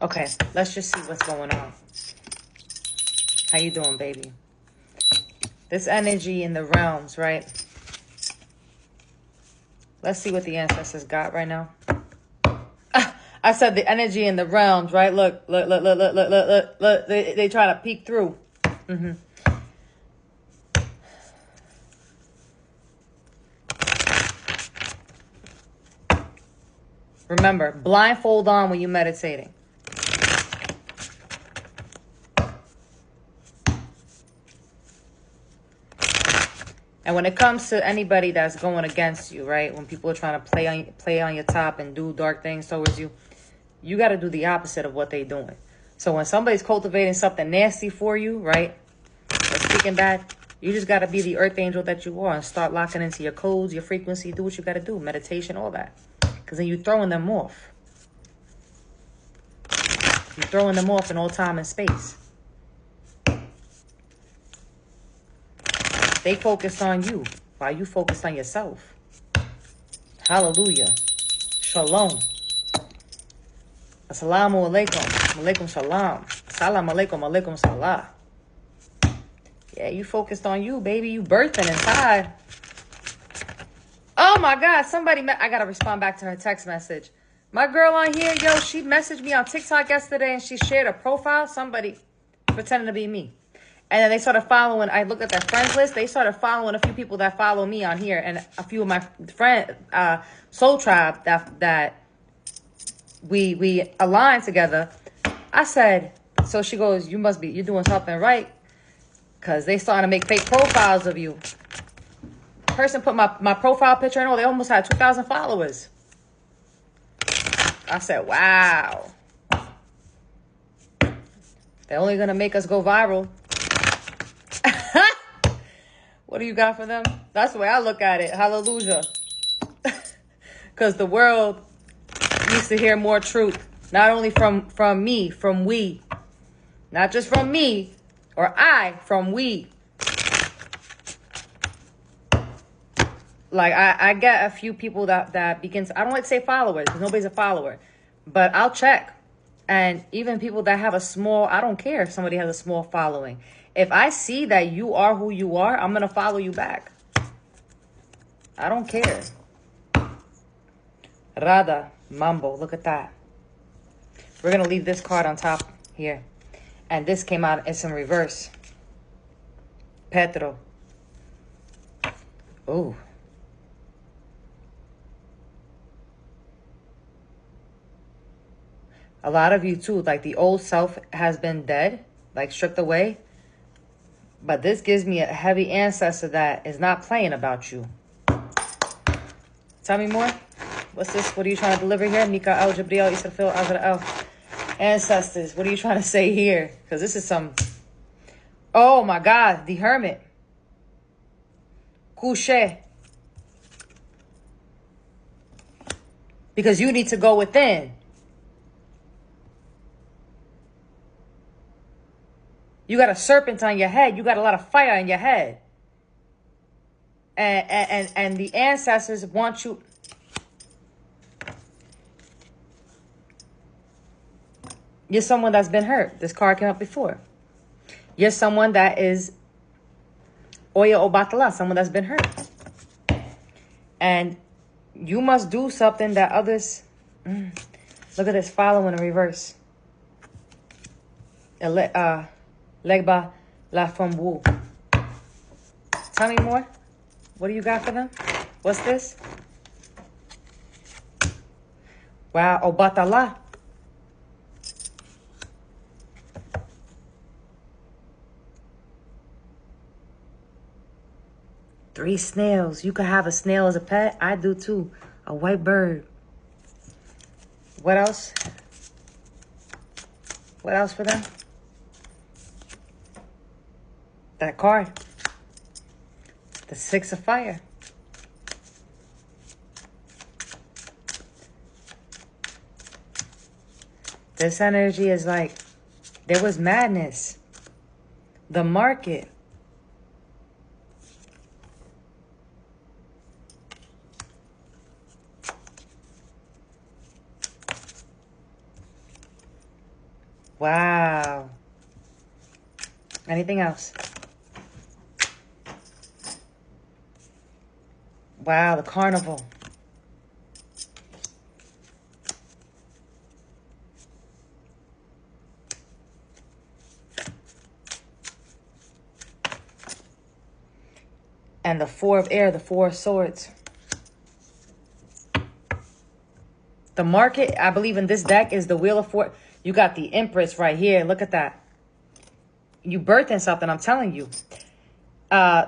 Okay, let's just see what's going on. How you doing, baby? This energy in the realms, right? Let's see what the ancestors got right now. I said the energy in the realms, right? Look. They try to peek through. Remember, blindfold on when you're meditating. And when it comes to anybody that's going against you, right? When people are trying to play on your top and do dark things towards you, you got to do the opposite of what they're doing. So when somebody's cultivating something nasty for you, right? Or speaking bad, you just got to be the earth angel that you are and start locking into your codes, your frequency, do what you got to do, meditation, all that. Because then you're throwing them off. You're throwing them off in all time and space. They focused on you while you focused on yourself. Hallelujah. Shalom. Assalamu alaikum. Alaikum salam. Salam alaikum. Alaikum salam. Yeah, you focused on you, baby. You birthing inside. Oh my God. I got to respond back to her text message. My girl on here, yo, she messaged me on TikTok yesterday and she shared a profile. Somebody pretending to be me. And then they started following. I looked at their friends list. They started following a few people that follow me on here, and a few of my friend Soul Tribe that we aligned together. I said, so she goes, you're doing something right, because they starting to make fake profiles of you. Person put my profile picture in. Oh, they almost had 2,000 followers. I said, wow. They're only gonna make us go viral. What do you got for them? That's the way I look at it. Hallelujah. Because the world needs to hear more truth. Not only from me, from we. Not just from me or I, from we. Like, I get a few people that begins. I don't like to say followers because nobody's a follower. But I'll check. And even people that have a small, I don't care if somebody has a small following. If I see that you are who you are, I'm going to follow you back. I don't care. Radha, Mambo, look at that. We're going to leave this card on top here. And this came out, it's in reverse. Petro. Ooh. A lot of you too, like the old self has been dead, like stripped away. But this gives me a heavy ancestor that is not playing about you. Tell me more. What's this? What are you trying to deliver here? Mikael, Jabriel, Israfil, Azrael. Ancestors, what are you trying to say here? Because this is some... Oh my God, the Hermit. Couché. Because you need to go within. You got a serpent on your head. You got a lot of fire in your head. And the ancestors want you... You're someone that's been hurt. This card came up before. You're someone that is Oya Obatala, someone that's been hurt. And you must do something that others... Look at this, following in reverse. Legba La Fombu. Tell me more. What do you got for them? What's this? Wow, Obatala. Three snails. You could have a snail as a pet. I do too. A white bird. What else? What else for them? That card. The Six of Fire. This energy is like, there was madness. The market. Wow. Anything else? Wow, the carnival. And the Four of Air, the Four of Swords. The Market, I believe in this deck, is the Wheel of Fortune. You got the Empress right here. Look at that. You birthing something, I'm telling you.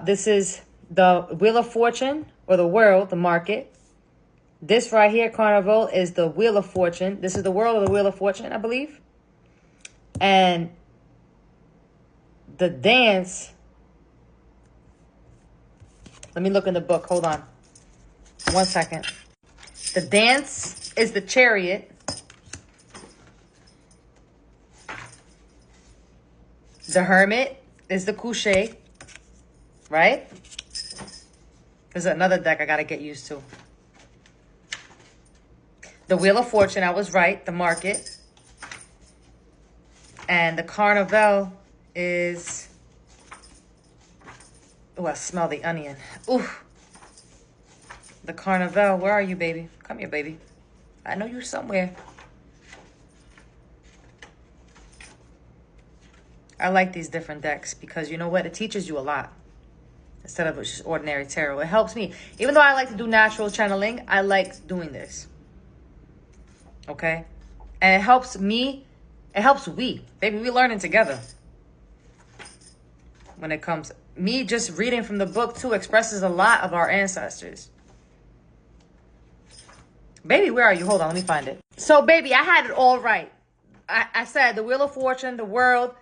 This is the Wheel of Fortune, or the World, the Market. This right here, Carnival, is the Wheel of Fortune. This is the World of the Wheel of Fortune, I believe. And the Dance... Let me look in the book. Hold on. 1 second. The Dance is the Chariot. The Hermit is the Couché. Right? There's another deck I got to get used to. The Wheel of Fortune, I was right. The Market. And the Carnival is... Oh, I smell the onion. Ooh. The Carnival. Where are you, baby? Come here, baby. I know you somewhere. I like these different decks because you know what? It teaches you a lot. Instead of just ordinary tarot. It helps me. Even though I like to do natural channeling, I like doing this. Okay? And it helps me. It helps we. Baby, we learning together. When it comes... Me just reading from the book, too, expresses a lot of our ancestors. Baby, where are you? Hold on, let me find it. So, baby, I had it all right. I said the Wheel of Fortune, the World.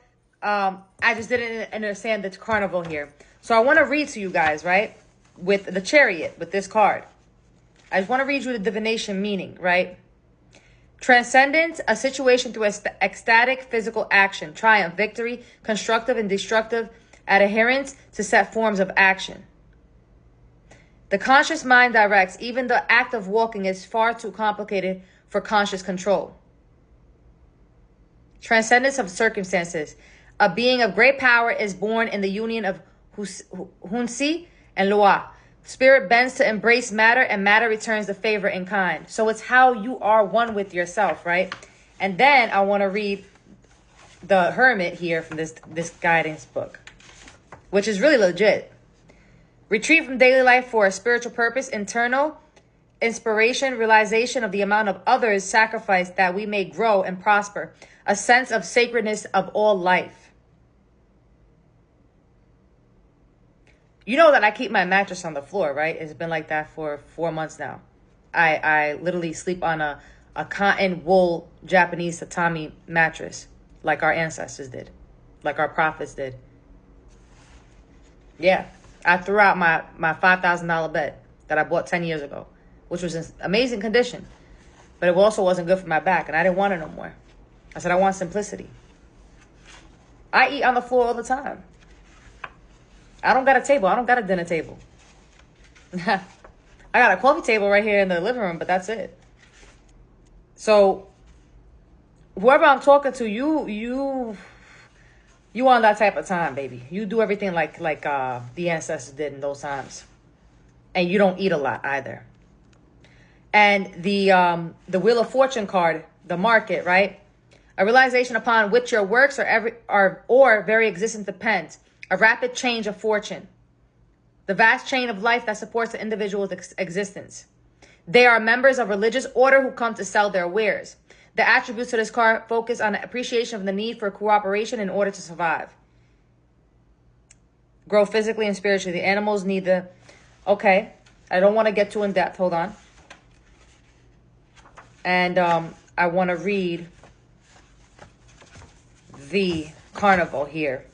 I just didn't understand the Carnival here. So, I want to read to you guys, right? With the Chariot, with this card. I just want to read you the divination meaning, right? Transcendence, a situation through ecstatic physical action. Triumph, victory, constructive and destructive adherence to set forms of action. The conscious mind directs. Even the act of walking is far too complicated for conscious control. Transcendence of circumstances. A being of great power is born in the union of Hunsi and Loa. Spirit bends to embrace matter, and matter returns the favor in kind. So it's how you are one with yourself, right? And then I want to read the Hermit here from this guidance book, which is really legit. Retreat from daily life for a spiritual purpose, internal inspiration, realization of the amount of others sacrificed that we may grow and prosper, a sense of sacredness of all life. You know that I keep my mattress on the floor, right? It's been like that for 4 months now. I literally sleep on a cotton wool Japanese tatami mattress like our ancestors did, like our prophets did. Yeah, I threw out my $5,000 bed that I bought 10 years ago, which was in amazing condition. But it also wasn't good for my back, and I didn't want it no more. I said, I want simplicity. I eat on the floor all the time. I don't got a table. I don't got a dinner table. I got a coffee table right here in the living room, but that's it. So, whoever I'm talking to, you on that type of time, baby. You do everything like the ancestors did in those times. And you don't eat a lot either. And the Wheel of Fortune card, the Market, right? A realization upon which your works or very existence depends. A rapid change of fortune. The vast chain of life that supports the individual's existence. They are members of religious order who come to sell their wares. The attributes of this card focus on the appreciation of the need for cooperation in order to survive. Grow physically and spiritually. The animals need the... Okay. I don't want to get too in depth. Hold on. And I want to read the Carnival here.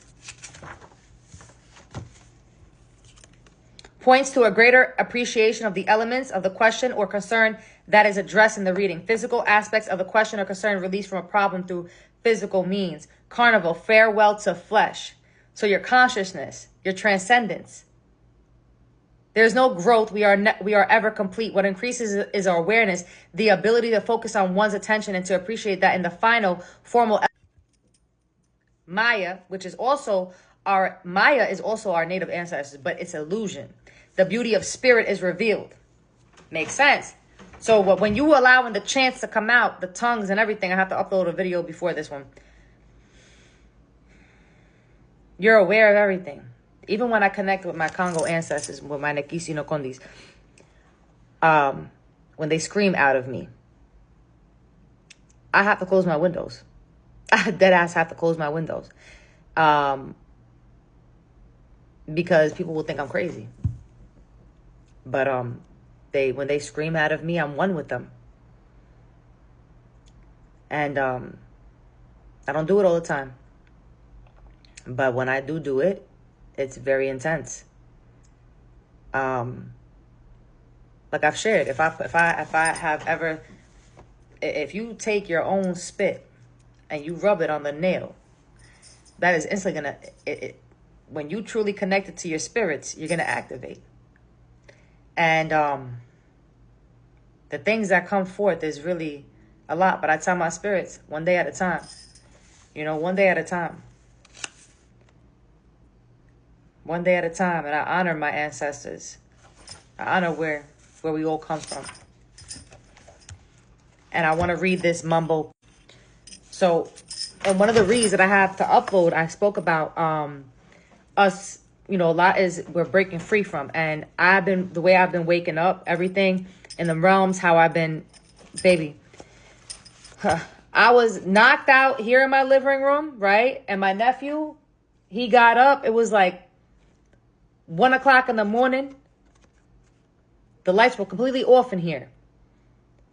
Points to a greater appreciation of the elements of the question or concern that is addressed in the reading. Physical aspects of the question or concern released from a problem through physical means. Carnival, farewell to flesh. So your consciousness, your transcendence. There's no growth. We are ever complete. What increases is our awareness, the ability to focus on one's attention and to appreciate that in the final formal Maya, which is also Maya is also our native ancestors, but it's illusion. The beauty of spirit is revealed. Makes sense. So when you allowing the chants to come out, the tongues and everything, I have to upload a video before this one. You're aware of everything. Even when I connect with my Congo ancestors, with my Nekisi no Kondis, when they scream out of me, I have to close my windows. I dead ass have to close my windows. Because people will think I'm crazy. But when they scream out of me, I'm one with them. And I don't do it all the time. But when I do it, it's very intense. Like I've shared, if you take your own spit and you rub it on the nail, that is instantly gonna, when you truly connect it to your spirits, you're gonna activate. And the things that come forth is really a lot. But I tell my spirits, one day at a time. One day at a time. One day at a time. And I honor my ancestors. I honor where we all come from. And I want to read this mumble. So, and one of the reads that I have to upload, I spoke about us, a lot is we're breaking free from. And the way I've been waking up, everything in the realms, how I've been, baby. I was knocked out here in my living room, right? And my nephew, he got up. It was like 1 o'clock in the morning. The lights were completely off in here.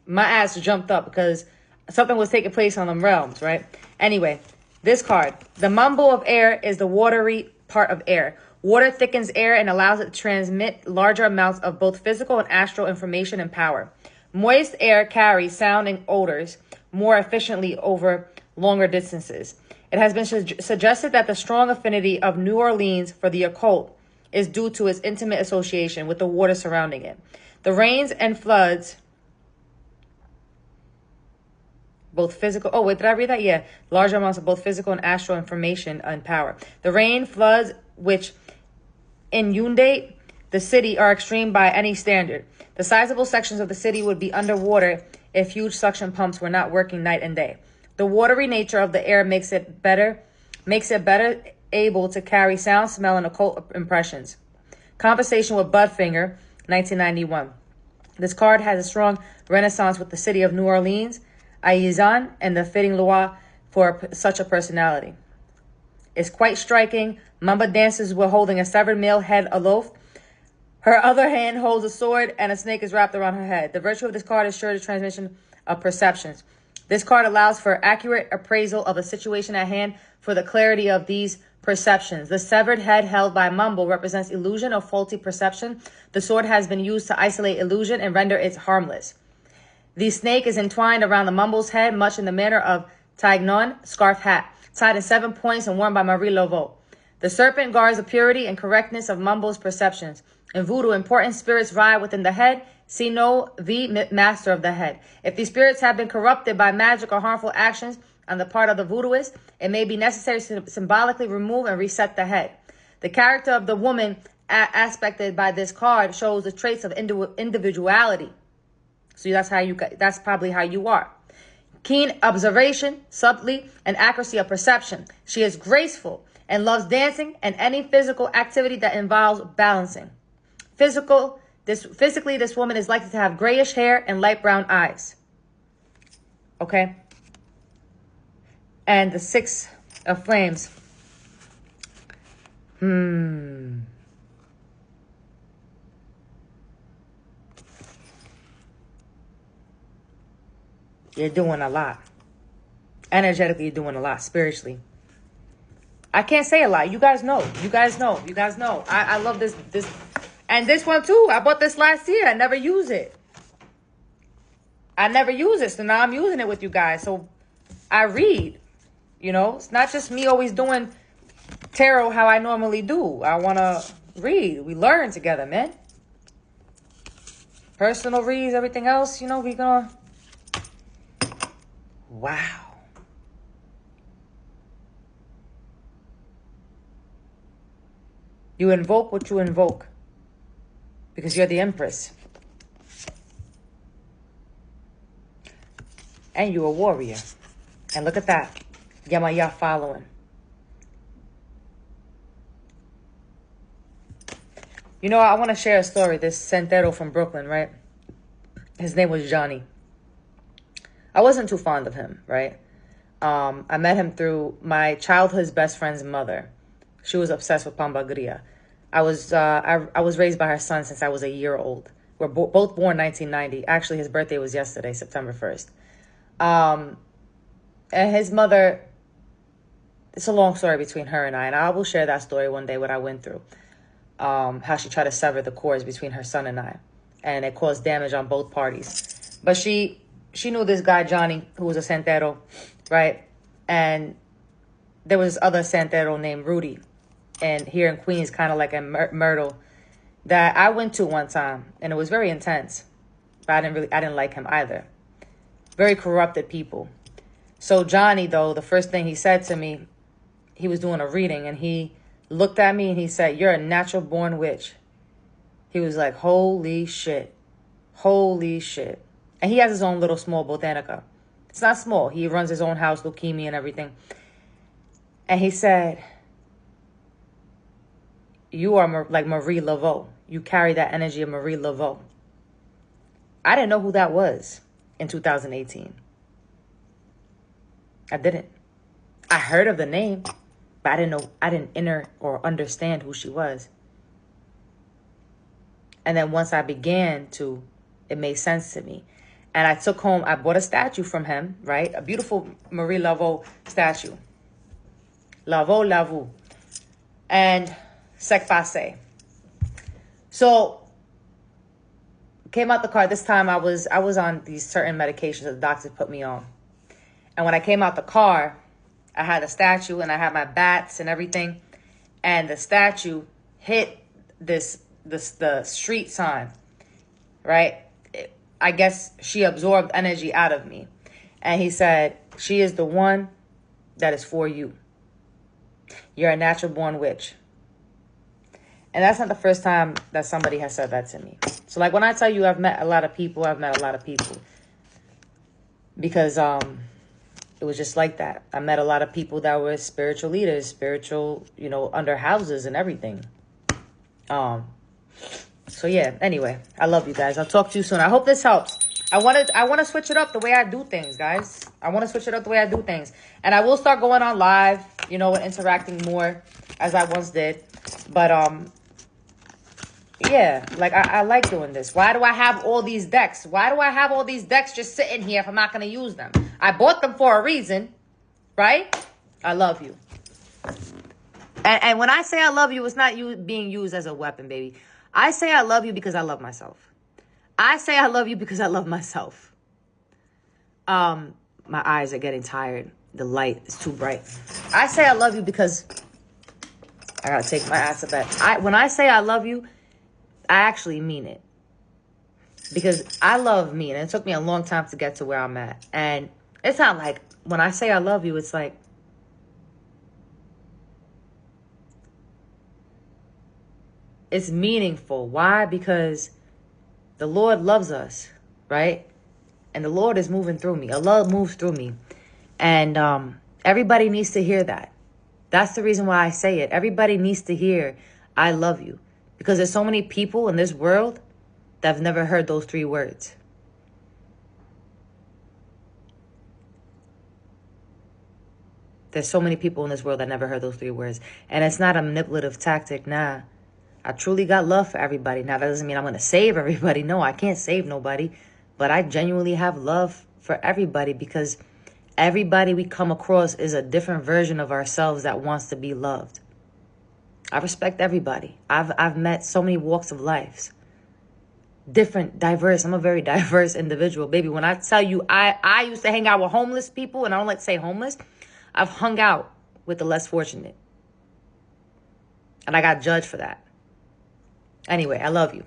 My ass jumped up because something was taking place on them realms, right? Anyway, this card. The mumble of air is the watery part of air. Water thickens air and allows it to transmit larger amounts of both physical and astral information and power. Moist air carries sound and odors more efficiently over longer distances. It has been suggested that the strong affinity of New Orleans for the occult is due to its intimate association with the water surrounding it. The rains and floods, both physical, oh wait, did I read that? Yeah. Large amounts of both physical and astral information and power. The rain floods, which inundate the city, are extreme by any standard. The sizable sections of the city would be underwater if huge suction pumps were not working night and day. The watery nature of the air makes it better able to carry sound, smell, and occult impressions. Conversation with Budfinger, 1991. This card has a strong renaissance with the city of New Orleans, Aizan, and the fitting loi for such a personality. It's quite striking. Mamba dances while holding a severed male head aloft. Her other hand holds a sword and a snake is wrapped around her head. The virtue of this card is sure the transmission of perceptions. This card allows for accurate appraisal of a situation at hand for the clarity of these perceptions. The severed head held by Mumble represents illusion or faulty perception. The sword has been used to isolate illusion and render it harmless. The snake is entwined around the Mumble's head, much in the manner of Taignon scarf hat, tied in 7 points and worn by Marie Laveau. The serpent guards the purity and correctness of Mumble's perceptions. In voodoo, important spirits ride within the head. Sino, the master of the head. If these spirits have been corrupted by magic or harmful actions on the part of the voodooist, it may be necessary to symbolically remove and reset the head. The character of the woman aspected by this card shows the traits of individuality. So that's probably how you are. Keen observation, subtlety, and accuracy of perception. She is graceful and loves dancing and any physical activity that involves balancing. Physically, this woman is likely to have grayish hair and light brown eyes. Okay? And the 6 of Flames. You're doing a lot. Energetically, you're doing a lot. Spiritually. I can't say a lot. You guys know. I love this. And this one too. I bought this last year. I never use it. So now I'm using it with you guys. So I read. It's not just me always doing tarot how I normally do. I want to read. We learn together, man. Personal reads, everything else, we gonna... Wow. You invoke what you invoke because you're the Empress. And you're a warrior. And look at that. Yamaya following. You know, I want to share a story. This Santero from Brooklyn, right? His name was Johnny. I wasn't too fond of him, right? I met him through my childhood's best friend's mother. She was obsessed with Pambagria. I was raised by her son since I was a year old. We're both born 1990. Actually, his birthday was yesterday, September 1st. And his mother, it's a long story between her and I will share that story one day, what I went through. How she tried to sever the cords between her son and I. And it caused damage on both parties. But she knew this guy, Johnny, who was a Santero, right? And there was this other Santero named Rudy. And here in Queens, kind of like in Myrtle, that I went to one time. And it was very intense. But I didn't like him either. Very corrupted people. So Johnny, though, the first thing he said to me, he was doing a reading. And he looked at me and he said, "You're a natural born witch." He was like, holy shit. Holy shit. And he has his own little small botanica. It's not small. He runs his own house, leukemia and everything. And he said, "You are like Marie Laveau. You carry that energy of Marie Laveau." I didn't know who that was in 2018. I didn't. I heard of the name, but I didn't enter or understand who she was. And then once I began to, it made sense to me. And I bought a statue from him, right? A beautiful Marie Laveau statue. Laveau. And Sec Passe. So, came out the car. This time I was on these certain medications that the doctors put me on. And when I came out the car, I had a statue and I had my bats and everything. And the statue hit the street sign, right? I guess she absorbed energy out of me. And he said, "She is the one that is for you. You're a natural born witch." And that's not the first time that somebody has said that to me. So like when I tell you I've met a lot of people. Because it was just like that. I met a lot of people that were spiritual leaders, spiritual, under houses and everything. So yeah, anyway, I love you guys. I'll talk to you soon. I hope this helps. I want to switch it up the way I do things, guys. I want to switch it up the way I do things. And I will start going on live, and interacting more as I once did. But yeah, like I like doing this. Why do I have all these decks? Why do I have all these decks just sitting here if I'm not going to use them? I bought them for a reason, right? I love you. And when I say I love you, it's not you being used as a weapon, baby. I say I love you because I love myself. I say I love you because I love myself. My eyes are getting tired. The light is too bright. I say I love you because I gotta take my ass to bed. When I say I love you, I actually mean it. Because I love me, and it took me a long time to get to where I'm at. And it's not like when I say I love you, it's like it's meaningful. Why? Because the Lord loves us, right? And the Lord is moving through me. Allah moves through me. And everybody needs to hear that. That's the reason why I say it. Everybody needs to hear, I love you. Because there's so many people in this world that have never heard those 3 words. There's so many people in this world that never heard those 3 words. And it's not a manipulative tactic, nah. I truly got love for everybody. Now, that doesn't mean I'm going to save everybody. No, I can't save nobody. But I genuinely have love for everybody because everybody we come across is a different version of ourselves that wants to be loved. I respect everybody. I've met so many walks of life. Different, diverse. I'm a very diverse individual, baby. When I tell you I used to hang out with homeless people, and I don't like to say homeless, I've hung out with the less fortunate. And I got judged for that. Anyway, I love you.